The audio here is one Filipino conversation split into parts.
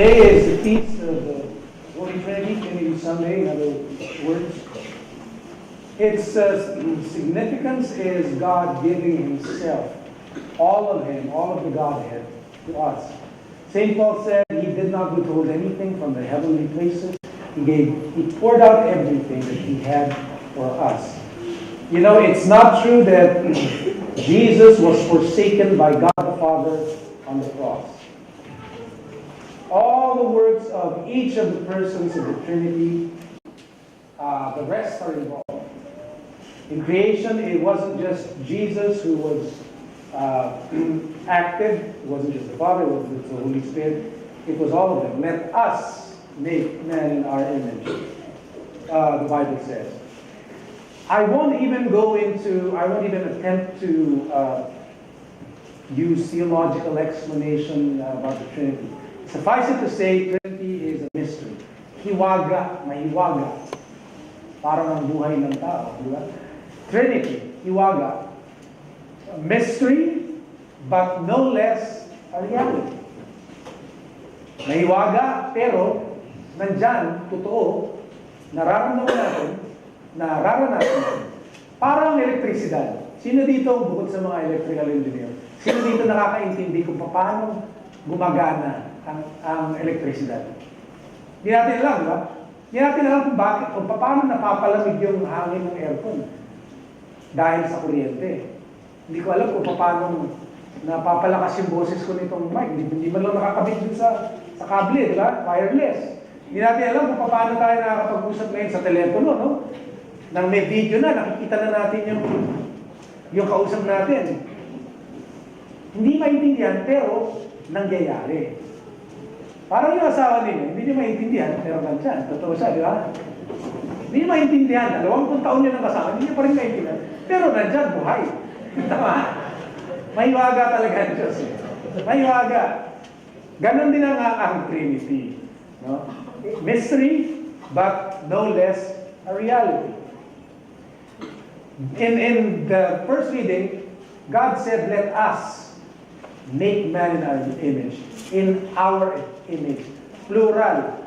Today is the feast of the Holy Trinity, Trinity Sunday, in other words. Its significance is God giving Himself, all of Him, all of the Godhead, to us. St. Paul said He did not withhold anything from the heavenly places. He poured out everything that He had for us. You know, it's not true that Jesus was forsaken by God the Father on the cross. All the works of each of the persons of the Trinity, the rest are involved. In creation, it wasn't just Jesus who was active. It wasn't just the Father, it was the Holy Spirit. It was all of them. Let us make man in our image, the Bible says. I won't even attempt to use theological explanation about the Trinity. Suffice it to say, Trinity is a mystery. Hiwaga, mahiwaga. Parang ang buhay ng tao, di ba? Trinity, hiwaga. A mystery, but no less a reality. Mahiwaga, pero nandyan, totoo, nararanasan natin. Parang elektrisidad. Sino dito, bukod sa mga electrical engineer, sino dito nakakaintindi kung paano gumagana ang elektrisidad? Hindi natin alam, ba? Hindi natin alam kung paano napapalamig yung hangin ng aircon dahil sa kuryente. Hindi ko alam kung paano napapalakas yung boses ko nitong mic. Hindi man lang nakakabit dun sa kable, di ba? Wireless. Hindi natin alam kung paano tayo nakakapag-usap ngayon sa telepono, no? Nang may video na, nakikita na natin yung kausap natin. Hindi maintindihan, pero nangyayari. Parang yung asawa ninyo, hindi niyo maintindihan, pero nandyan. Totoo siya, di ba? Hindi niyo maintindihan. 20 taon niyo ng kasama, hindi niyo pa rin maintindihan. Pero nandyan, buhay. Tama? Mahiwaga talaga ang Diyos. Mahiwaga. Ganon din ang Trinity. No? Mystery, but no less a reality. In the first reading, God said, let us make man in our image. In our image. Plural.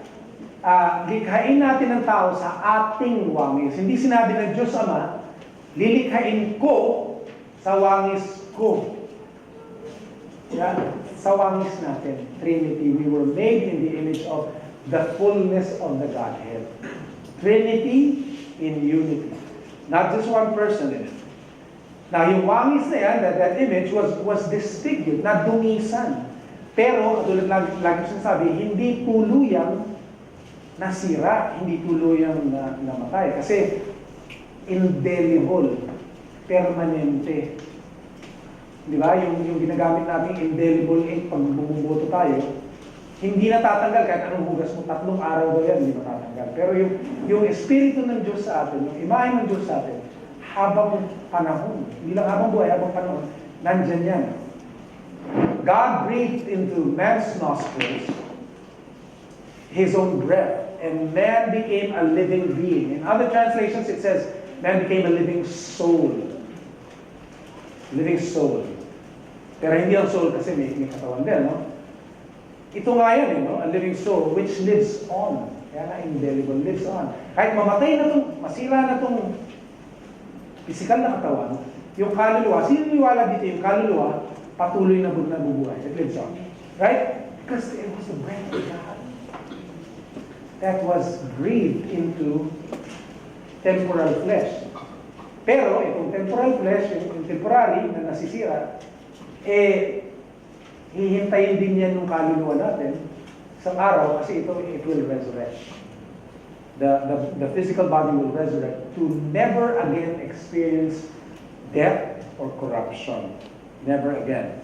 Likhain natin ang tao sa ating wangis. Hindi sinabi ng Diyos Ama, lilikhain ko sa wangis ko. Yan. Sa wangis natin. Trinity. We were made in the image of the fullness of the Godhead. Trinity in unity. Not just one person in it. Now, yung wangis na yan, that image was disfigured, na dumisan. Pero, katulad lagi sinasabi, hindi tuluyang nasira, hindi tuluyang namatay. Kasi, indelible, permanente. Di ba? Yung ginagamit natin, indelible ink, pag bumuboto tayo, hindi natatanggal kahit anong hugas mo, 3 araw daw yan, hindi matatanggal. Pero yung Espiritu ng Diyos sa atin, yung imahe ng Diyos sa atin, habang panahon, hindi lang habang buhay, habang panahon, nandyan yan. God breathed into man's nostrils His own breath, and man became a living being. In other translations, it says, man became a living soul. Living soul. Pero hindi ang soul kasi may katawan din, no? Ito nga yan, no? A living soul which lives on. Kaya nga, indelible, lives on. Kahit mamatay na itong, masira na itong physical na katawan, yung kaluluwa, sininiwala dito yung kaluluwa, patuloy na nabubuhay. It lives on. Right? Because it was the breath of God that was breathed into temporal flesh. Pero, itong temporal flesh, yung temporary na nasisira, hihintayin din yan yung kaluluwa natin sa araw kasi it will resurrect. The physical body will resurrect to never again experience death or corruption. Never again.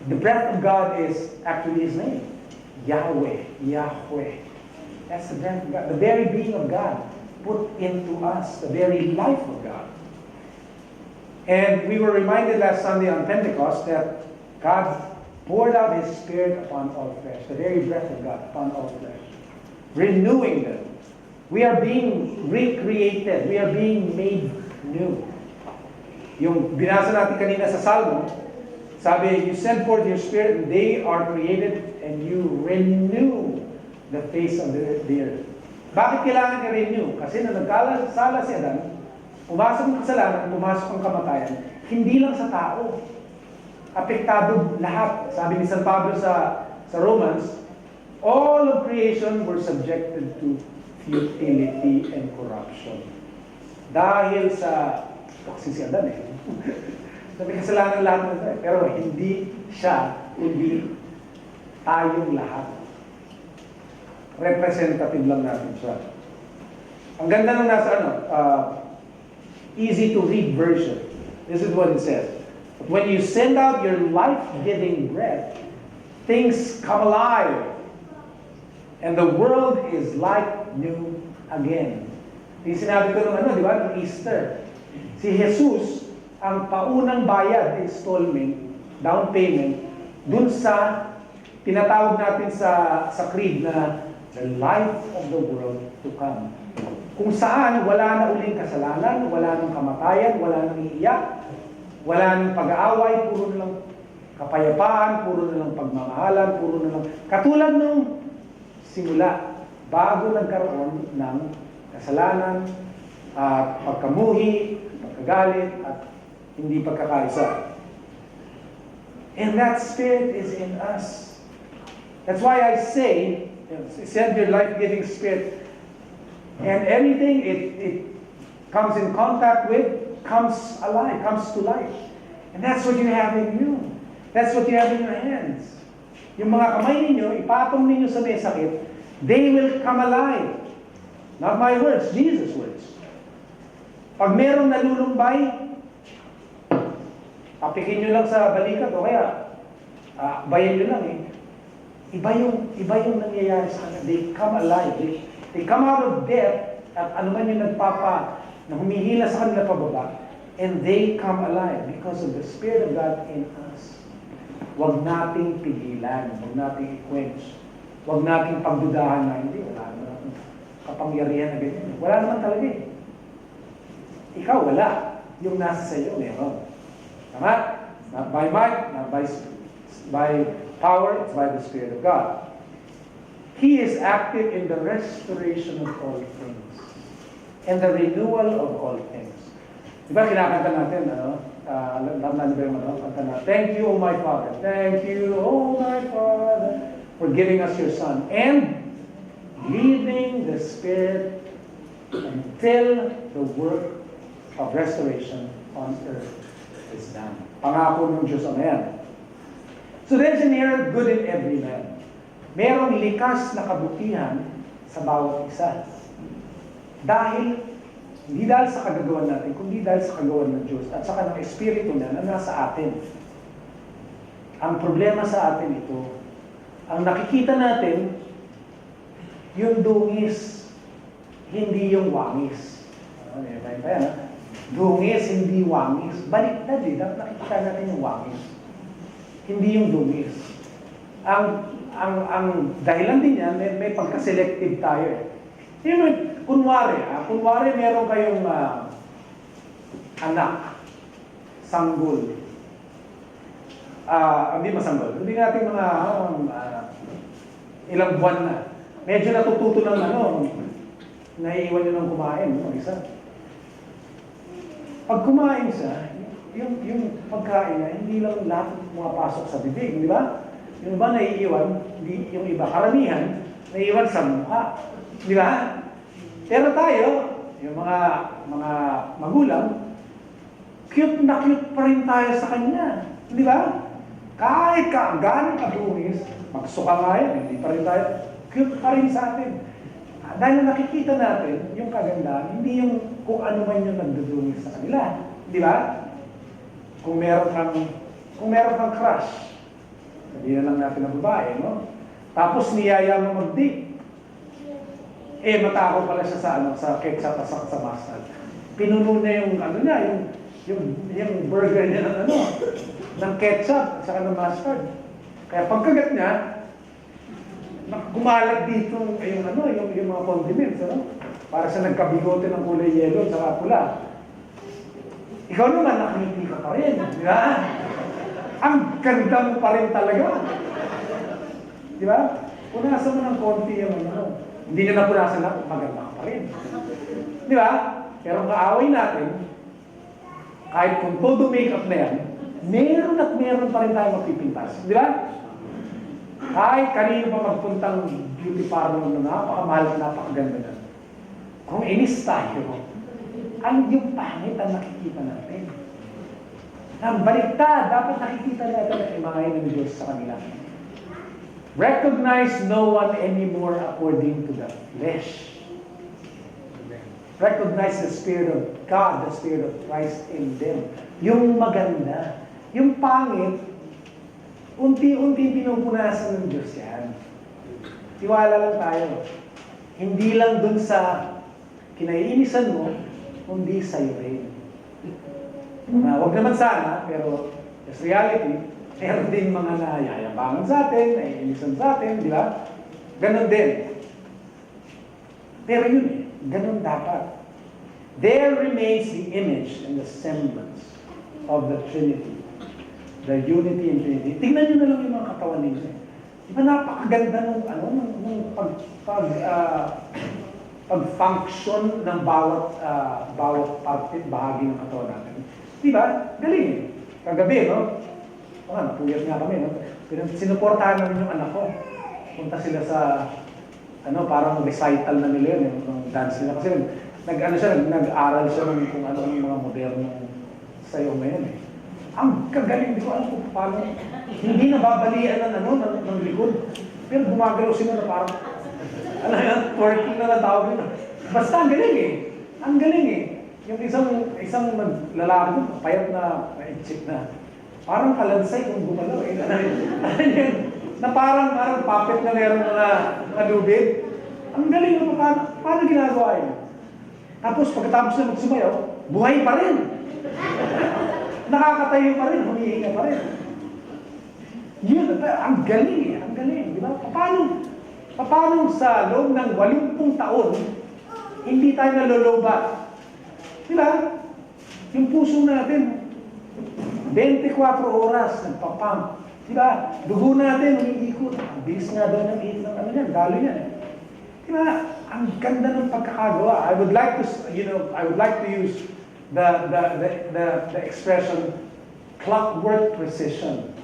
The breath of God is actually His name. Yahweh. Yahweh. That's the breath of God. The very being of God put into us. The very life of God. And we were reminded last Sunday on Pentecost that God poured out His Spirit upon all flesh, the very breath of God upon all flesh, renewing them. We are being recreated. We are being made new. Yung binasa natin kanina sa Sabi, you send forth your spirit and they are created and you renew the face of the earth. Bakit kailangan i-renew? Kasi nung nagkasala si Adan, pumasok ang kasalanan, pumasok ang kamatayan, hindi lang sa tao. Apektado lahat. Sabi ni San Pablo sa Romans, all of creation were subjected to futility and corruption. Dahil sa, kasi si Adan sabi kasalanan lahat ng tayo, pero hindi siya, kundi tayong lahat. Representative lang natin siya. Ang ganda nung nasa easy to read version. This is what it says. When you send out your life-giving breath, things come alive. And the world is like new again. Yung sinabi ko nung di ba? Nung Easter. Si Jesus, ang paunang bayad, installment, down payment, dun sa tinatawag natin sa creed na the life of the world to come. Kung saan wala na uling kasalanan, wala nang kamatayan, wala nang iiyak, wala nang pag-aaway, puro na lang kapayapaan, puro na lang pagmamahalan, puro na lang katulad nung simula, bago nagkaroon ng kasalanan, pagkamuhi, pagkagalit, at hindi pagkakaisa. And that Spirit is in us. That's why I say, send your life-giving Spirit. And everything it comes in contact with comes alive, comes to life. And that's what you have in you. That's what you have in your hands. Yung mga kamay ninyo, ipatong ninyo sa may sakit, they will come alive. Not my words, Jesus' words. Pag merong nalulumbay, papikin nyo lang sa balikat o kaya bayan nyo lang Iba yung nangyayari sa kanila. They come alive. They come out of death at ano man yung na humihila sa kanila pababa, and they come alive because of the Spirit of God in us. Huwag nating pigilan. Huwag nating i-quench. Huwag nating pagdudahan na hindi. Wala naman kapangyarihan na ganyan. Wala naman talaga Ikaw, wala. Yung nasa sa iyo, meron. Tama? Not by might, not by power, it's by the Spirit of God. He is active in the restoration of all things and the renewal of all things. Diba kinakanta natin, alam na ba yung kanta na, thank you, O my Father. Thank you, O my Father, for giving us your Son and leaving the Spirit until the work of restoration on earth is done. Pangako ng Diyos ang yan. So there's inherent good in every man. Merong likas na kabutihan sa bawat isa. Hindi dahil sa kagagawan natin, kundi dahil sa kagagawan ng Diyos at saka ng Espiritu na nasa atin. Ang problema sa atin ito, ang nakikita natin, yung dungis, hindi yung wangis. Dungis, hindi wangis. Baliktad dapat nakikita natin yung wangis. Hindi yung dungis. Ang dahilan din yan, may pagka-selective tayo kunwari meron kayong anak, sanggol. Hindi masanggol. Hindi natin mga ilang buwan na. Medyo natututo ng naiiwan nyo ng kumain, isa. Pag kumain siya, yung pagkain niya, hindi lang lahat pumapasok sa bibig, di ba? Yung iba naiiwan, yung iba karamihan, naiiwan sa mukha. Di ba? Pero tayo, yung mga magulang, cute na cute pa rin tayo sa kanya. Di ba? Kahit gano'ng kadungis, magsuka nga yan, hindi pa rin tayo, cute pa rin sa atin. Dahil nakikita natin yung kagandahan, hindi yung kung ano man yung nagdudungis sa kanila. Di ba? Kung meron kang crush, sabihin na lang natin ng babae, no? Tapos niyaya mo mag-date. Matako pala siya sa ketchup at sa mustard. Pinuno niya yung burger niya ng ketchup at saka ng mustard. Kaya pagkagat niya, gumalag dito yung mga condiments, para sa nagkabigote ng kulay yellow at saka pula. Ikaw naman, nakangiti ka pa rin, di ba? ang ganda mo pa rin talaga. Di ba? Punasan mo ng konti yung ano. Hindi nyo na punasan na, maganda ka pa rin. Di ba? Pero ang kaaway natin, kahit kung todo make-up na yan, meron at meron pa rin tayo magpipintas. Di ba? Kahit kanino pa magpuntang beauty parlor na napakamahal na napakaganda na. Kung inis tayo, ang yung pangit ang nakikita natin. Ang baliktad, dapat nakikita natin ang imahe ng Diyos sa kanila. Recognize no one anymore according to the flesh. Recognize the Spirit of God, the Spirit of Christ in them. Yung maganda. Yung pangit, unti-unti pinupunasan ng Diyos yan. Tiwala lang tayo. Hindi lang dun sa kinaiinisan mo, kundi sa'yo rin. Huwag naman sana, pero as reality, meron din mga nayayabangan sa atin, naiinisan sa atin, di ba? Ganon din. Pero yun eh, ganon dapat. There remains the image and the semblance of the Trinity. The unity and Trinity. Tingnan nyo na lang yung mga katawan ninyo. Di ba napakaganda nung pag-function ng bawat parte, bahagi ng katawan natin. Di ba? Galing eh. Kagabi, no? Napuyat nga kami, no? Sinuportahan namin yung anak ko. Punta sila sa, parang recital na nila yun, yung dance nila. Kasi nag-aral siya ng kung ano yung mga modernong sayo ngayon eh. Ang kagaling, di ko alam kung paano. Hindi nababalian ng likod. Pero gumagalaw sila na parang, twerking na tawag nila. Basta ang galing eh. Ang galing eh. Yung isang lalaki doon, payat na, chick na. Parang kalansay kung gumalaw eh. Na parang puppet na meron na lubid. Ang galing mo, paano ginagawa yun? Tapos pagkatapos na magsumayaw, buhay pa rin. Nakakatayo pa rin, humihinga pa rin. Yun, ang galing eh, ang galing. Di ba? Paano sa loob ng 80 taon, hindi tayo nalolobat? Di ba? Yung puso natin, 24 oras nagpapump. Di ba? Dugo natin, umiikot. Ang bilis nga daw ng hit ng dalo yan. Di ba? Ang ganda ng pagkakagawa. I would like to use the expression clockwork precision.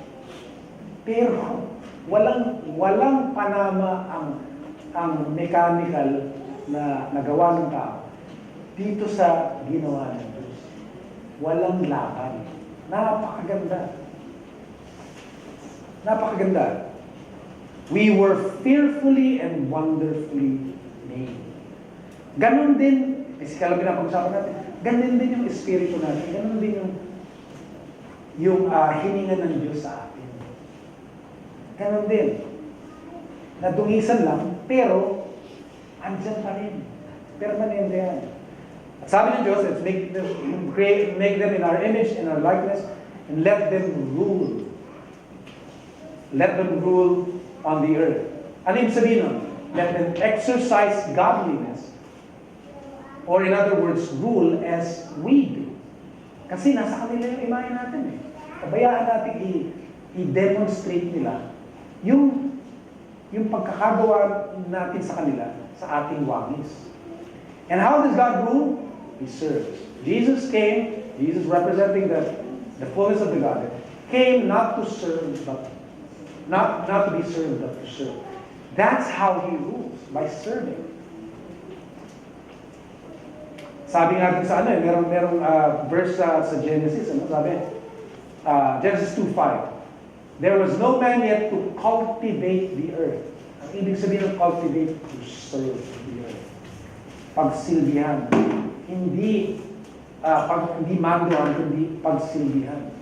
Pero walang panama ang mechanical na nagawa ng tao dito sa ginawa ng Diyos. Walang laban. Napakaganda. Napakaganda. We were fearfully and wonderfully made. Ganon din, physical na pinapag-usapan natin, ganon din yung espiritu natin, ganon din yung hininga ng Diyos sa atin. Ganon din. Nadungisan lang, pero andyan pa rin. Permanente yan. At sabi ng Diyos, let's make them in our image, in our likeness, and let them rule. Let them rule on the earth. Ano yung sabihin nun? Let them exercise godliness. Or in other words, rule as we do. Kasi nasa kanila yung imahe natin eh. Kabayaan natin i-demonstrate nila yung pagkakagawa natin sa kanila sa ating wangis. And how does God rule? He serves. Jesus representing the fullness of the Godhead, came not to serve, but not to be served, but to serve. That's how He rules, by serving. Sabi nga dun sa merong verse sa Genesis, sabi? Genesis 2:5. There was no man yet to cultivate the earth. Ang ibig sabihin ng cultivate, to serve the earth. Pagsilbihan. Hindi manduhan, kundi pagsilbihan.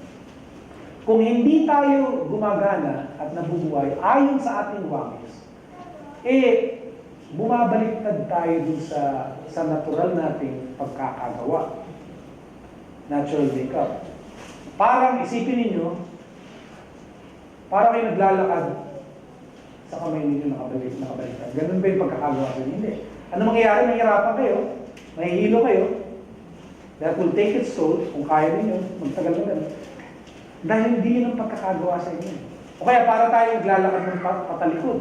Kung hindi tayo gumagana at nabubuhay ayon sa ating wangis, bumabaliktad tayo dun sa natural nating pagkakagawa. Natural makeup. Parang isipin ninyo, parang kayo naglalakad sa kamay ninyo nakabaliktad. Ganun ba yung pagkakagawa sa inyo? Hindi. Ano mangyayari? Mahirapan kayo, mahihilo kayo, that will take its toll, kung kaya ninyo, magtagal na ganun. Dahil hindi yun ang pagkakagawa sa inyo. O kaya para tayo naglalakad ng patalikod.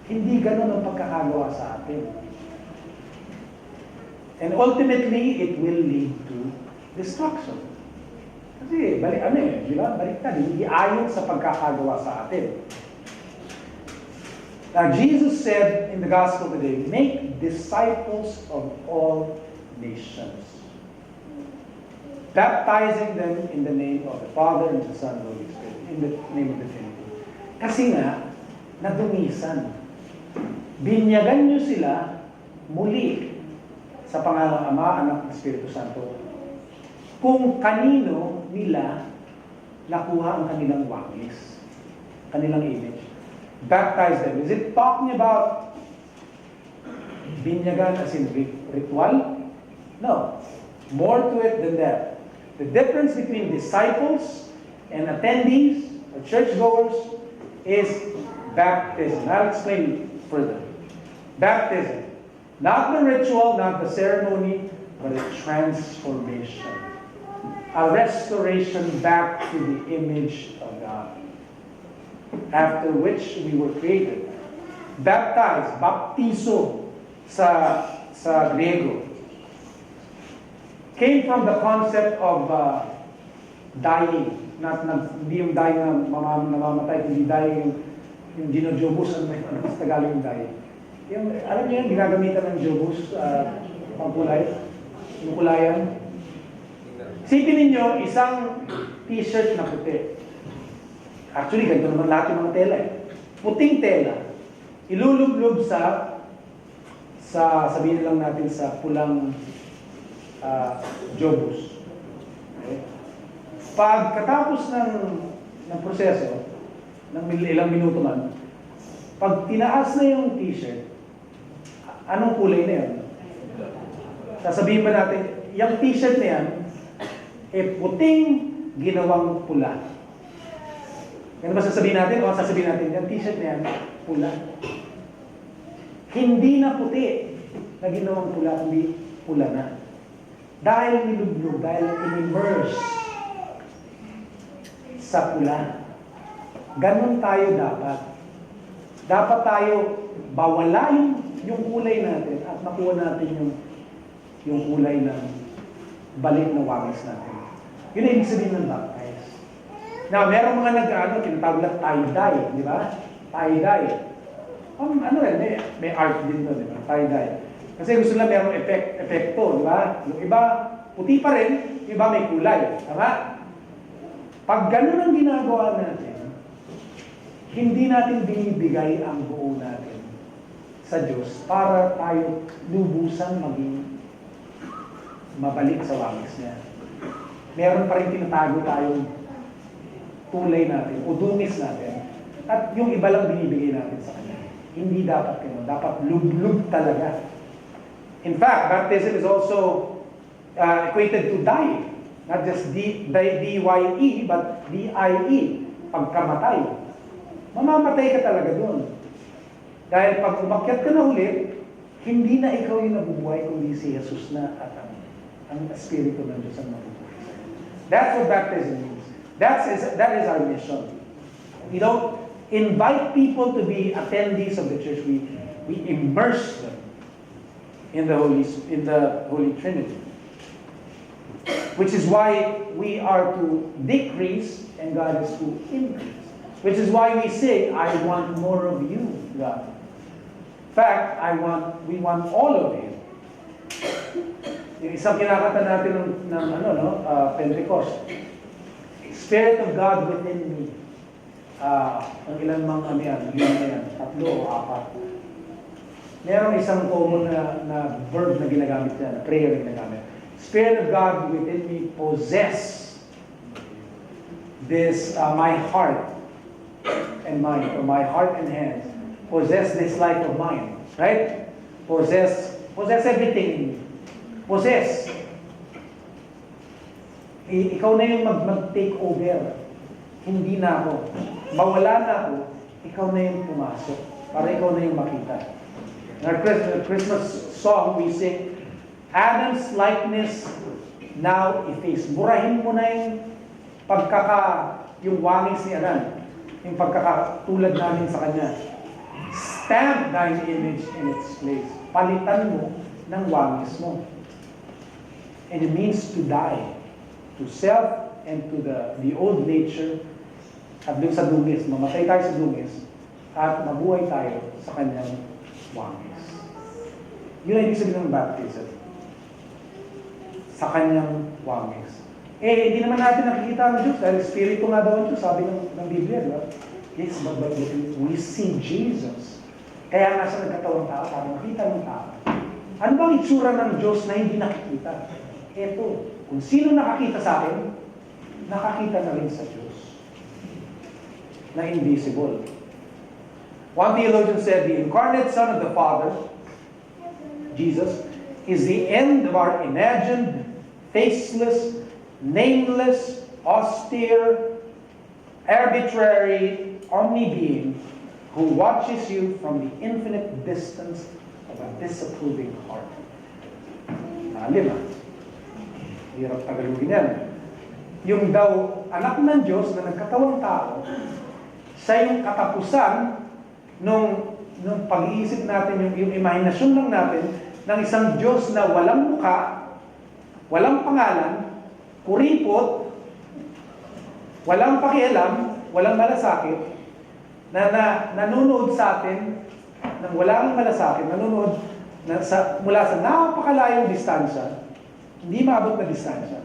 Hindi ganun ang pagkakagawa sa atin. And ultimately, it will lead to destruction. Kasi, di ba? Baliktad, hindi ayon sa pagkakagawa sa atin. Now, Jesus said in the gospel today, make disciples of all nations, baptizing them in the name of the Father and the Son and the Holy Spirit, in the name of the Trinity. Kasi nga, nadumisan. Binyagan nyo sila muli sa pangalang Ama, Anak, at Espiritu Santo. Kung kanino nila nakuha ang kanilang wangis, kanilang image. Baptize them. Is it talking about binyagan as in ritual? No. More to it than that. The difference between disciples and attendees or churchgoers is baptism. I'll explain further. Baptism. Not the ritual, not the ceremony, but a transformation. A restoration back to the image of God, after which we were created. Baptize, baptizo sa Griego, came from the concept of dying. Hindi yung dying na namamatay, kundi dying yung ginojobus, ano sa Tagalog yung dying. Alam niyo yung ginagamitan ng jobus, pangkulay, yung kulayan. Isipin ninyo, isang t-shirt na puti. Actually, ganito naman lahat yung mga tela eh. Puting tela. Ilulublog sa sabihin lang natin sa pulang jobus. Okay? Pagkatapos ng proseso, ng ilang minuto man, pag tinaas na yung t-shirt, anong kulay na yun? Sasabihin ba natin, yung t-shirt na yan, puting ginawang pula. Yan ba sasabihin natin? O sasabihin natin, yung t-shirt na yan, pula. Hindi na puti na ginawang pula, hindi pula na. Dahil nilublog, dahil in-immerse sa pula. Ganon tayo dapat. Dapat tayo bawalain yung kulay natin at makuha natin yung kulay ng balik na wangis natin. Yun ang ibig sabihin ng baptize. Now, meron mga tinatawag na tie-dye, di ba? Tie-dye. May art din doon, di ba? Tie-dye. Kasi gusto nila merong epekto, di ba? Yung iba, puti pa rin, yung iba may kulay. Tama? Pag ganun ang ginagawa natin, hindi natin binibigay ang buo natin sa Diyos para tayo lubusan maging mabalik sa wangis niya. Meron pa rin tinatago tayong kulay natin o dungis natin at yung iba lang binibigay natin sa Kanya. Hindi dapat ganun. Dapat lublub talaga. In fact, baptism is also equated to dying. Not just D-Y-E, but D-I-E. Pagkamatay. Mamamatay ka talaga doon. Dahil pag umakyat ka na ulit, hindi na ikaw yung nabubuhay, kundi si Jesus na at ang Espiritu ng Diyos ang nabubuhay sa'yo. That's what baptism means. That is our mission. We don't invite people to be attendees of the church. We immerse them in the Holy Trinity. Which is why we are to decrease and God is to increase. Which is why we say, I want more of you, God. In fact, we want all of you. Yung isang kinakanta natin ng Pentecost. Spirit of God within me. Ang ilan mga yan, 5 na yan, 3 o 4. Merong isang common na verb na ginagamit yan, na prayer na ginagamit. Spirit of God within me possess this, my heart and mind, or my heart and hands, possess this life of mine, right? Possess everything in me. Possess. Ikaw na yung mag-take over. Hindi na ako. Mawala na ako, ikaw na yung pumasok. Para ikaw na yung makita. In our Christmas song, we sing, Adam's likeness now effaced. Burahin mo na yung wangis ni Anan, yung pagkakatulad namin sa kanya. Stamp thine image in its place. Palitan mo ng wangis mo. And it means to die. To self and to the old nature. At doon sa dungis, mamatay tayo sa dungis. At mabuhay tayo sa kanyang wangis. Yun ang ibig sabihin ng baptism. Sa kanyang wangis. Hindi naman natin nakikita ang Diyos dahil Espiritu nga daw ang Diyos, sabi ng Biblia, di ba? Yes, but we see Jesus. Kaya nga sa nagkatawang tao, para makita ng tao. Ano bang itsura ng Diyos na hindi nakikita? Eto, kung sino nakakita sa akin, nakakita na rin sa Diyos. Na invisible. One theologian said, the incarnate Son of the Father, Jesus, is the end of our imagined, faceless, nameless, austere, arbitrary, omni-being who watches you from the infinite distance of a disapproving heart. Lima. Hirap tagalugin yan. Yung daw anak ng Diyos na nagkatawang tao, sa yung katapusan nung pag-iisip natin, yung imahinasyon lang natin, ng isang Diyos na walang mukha, walang pangalan, kuripot, walang pakialam, walang malasakit, na nanonood sa atin, nang walang malasakit, nanonood mula sa napakalayong distansya, hindi maabot na distansya,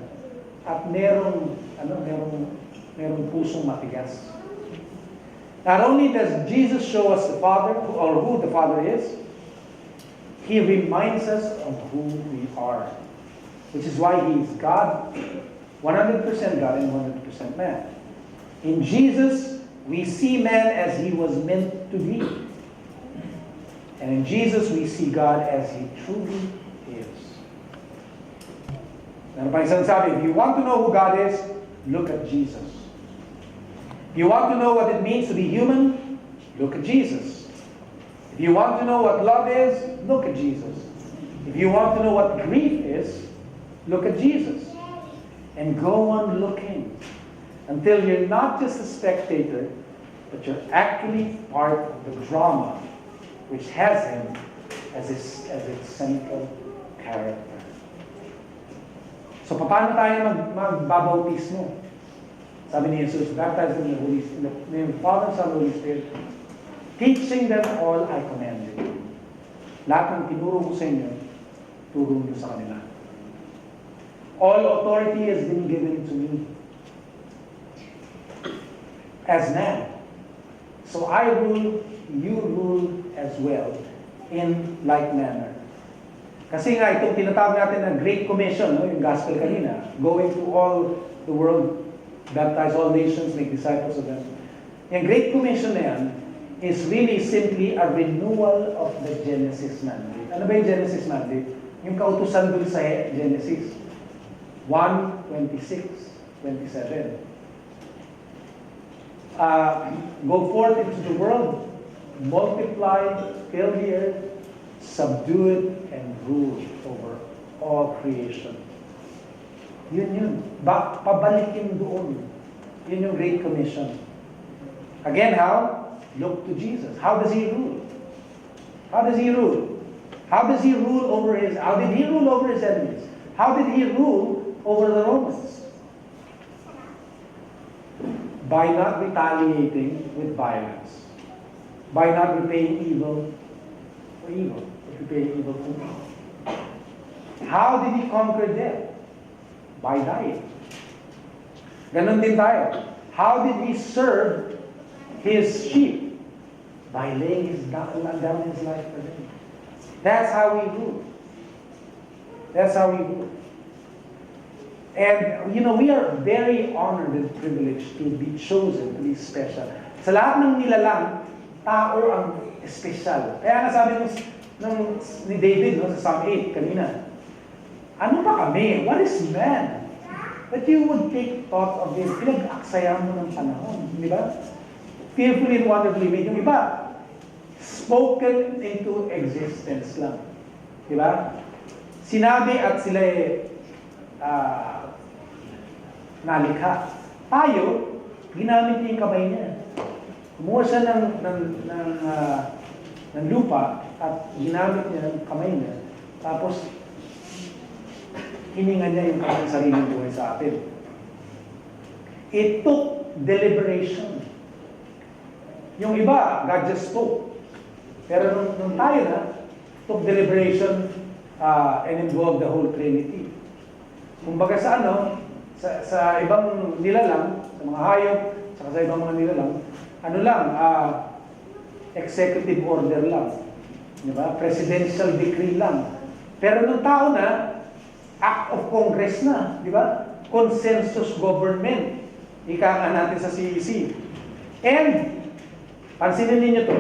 at merong pusong matigas. Not only does Jesus show us the Father, or who the Father is, He reminds us of who we are. Which is why He is God, 100% God and 100% man. In Jesus, we see man as He was meant to be. And in Jesus, we see God as He truly is. Ano pa isang sabi, if you want to know who God is, look at Jesus. If you want to know what it means to be human, look at Jesus. If you want to know what love is, look at Jesus. If you want to know what grief is, look at Jesus. And go on looking until you're not just a spectator, but you're actually part of the drama which has Him as its central character. So, paano tayo magbabautismo? Sabi ni Jesus, baptize them in the name of the Father, Son, and Holy Spirit, teaching them all I commanded you. Lahat ng tinuro ko sa inyo, turo nyo sa kanila. All authority has been given to me as man. So I rule, you rule as well in like manner. Kasi nga itong tinatawag natin na Great Commission, yung gospel kanina, going to all the world, baptize all nations, make disciples of them. Yung Great Commission na yan is really simply a renewal of the Genesis mandate. Ano ba yung Genesis mandate? Yung kautusan dun sa Genesis 1:26, 27. Go forth into the world, multiply, fill the earth, subdue it, and rule over all creation. Yun. Pabalikin doon. Yun yung Great Commission. Again, how? Look to Jesus. How does He rule? How does He rule? How does He rule over how did He rule over His enemies? How did He rule over the Romans? By not retaliating with violence. By not repaying evil for evil. But repaying evil for evil. How did He conquer death? By dying. Ganon din tayo. How did He serve His sheep? By laying down His life for them. That's how we rule. That's how we rule. And, we are very honored and privileged to be chosen, to be special. Sa lahat ng nilalang, tao ang espesyal. Kaya nga sabi ni David sa Psalm 8 kanina, ano ba kami? What is man? That you would take thought of him. Pinag-aksayan mo ng panahon. Di ba? Fearfully and wonderfully made. Yung iba, spoken into existence lang. Di ba? Sinabi at sila nalikha. Tayo, ginamit niya yung kamay niya. Kumuha siya ng lupa at ginamit niya ng kamay niya. Tapos, hininga niya yung kanyang sariling buhay sa atin. It took deliberation. Yung iba, God just spoke. Pero nung tayo na, took deliberation and involved the whole Trinity. Kumbaga sa sa ibang nilalang, sa mga hayop, sa ibang mga nilalang, executive order lang. Diba? Presidential decree lang. Pero nung tao na, act of Congress na. Diba? Consensus government. Ika nga natin sa CEC. And, pansinin ninyo to,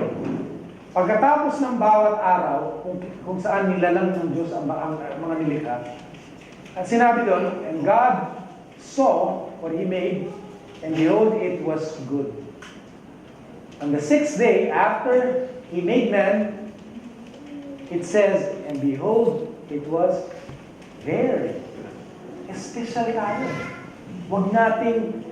pagkatapos ng bawat araw, kung saan nilalang ng Diyos ang mga nilikha, at sinabi doon, and God saw what He made, and behold, it was good. On the sixth day, after He made man, it says, and behold, it was very. Special tayo. Huwag nating